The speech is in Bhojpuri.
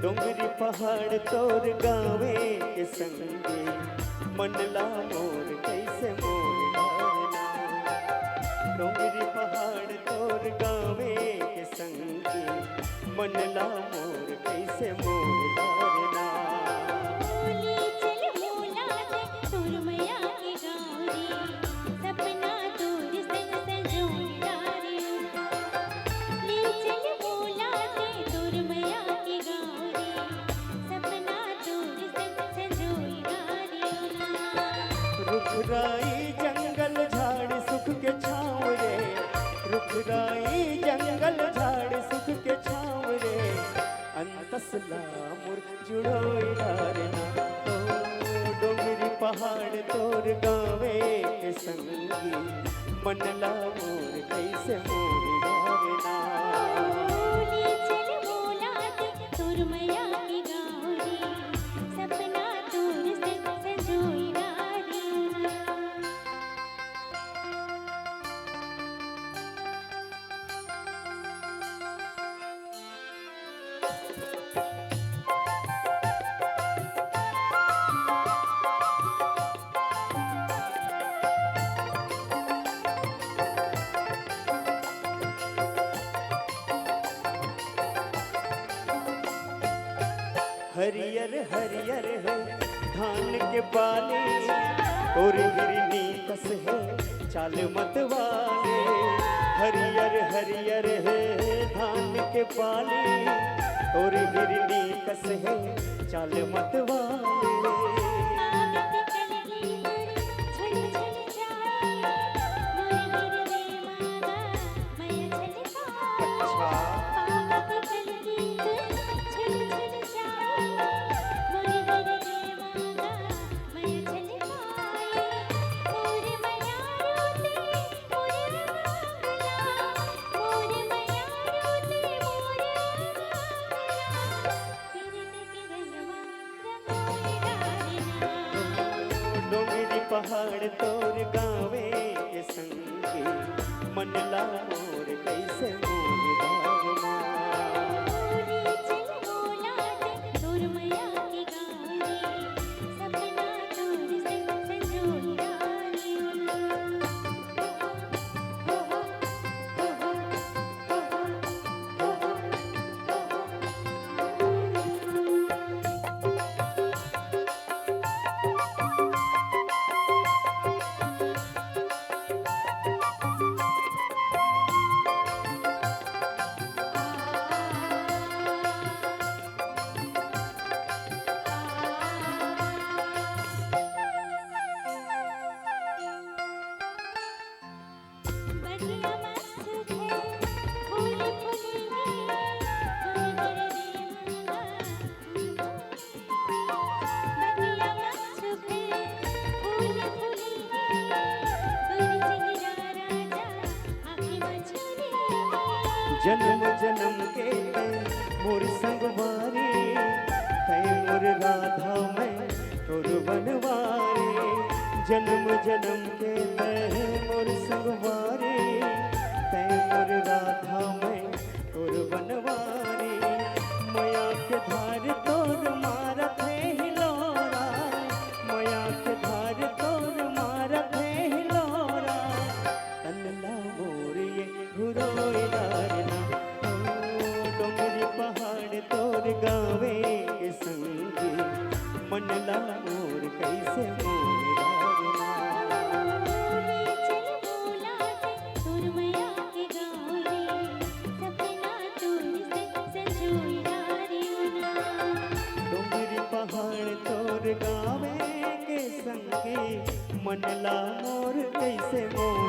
डोंगरी पहाड़ तोर गावे के संगे मनला मोर कैसे मोर धारना। डोंगरी पहाड़ तोर गावे के संगे मनला मोर कैसे मोर धारना। रुखराई जंगल झाड़ सुख के छाँव रे, रुखराई जंगल झाड़ सुख के छाँव रे, अंतसला मुर जुड़ोई धारना। ओ डोंगरी पहाड़ तोर गावे के संगी मनला मोर कैसे मोर धारना। हरियर हरियर है धान के बाले और हिरनी कस है चाल मतवाले। हरियर हरियर है धान के बाले और हिरनी कस है चाल मतवाले। पहाड़ तोर गावे के संगे मनला मोर कैसे मोर धारना। जन्म जन्म के मोर संगवारी तै मोर राधा मैं तोर बनवारी। जन्म जन्म के मोर संगवारी तै मोर राधा मैं तोर बनवारी। मया के धार तोर मारत है हिलोरा, मया के धार तोर मारत है हिलोरा। तनला मोर ये घुरोई धारना। तोर गावे के संगे मनला मोर कैसे मोर धारना। डोंगरी पहाड़ तोर गावे के संगे मनला मोर कैसे मोर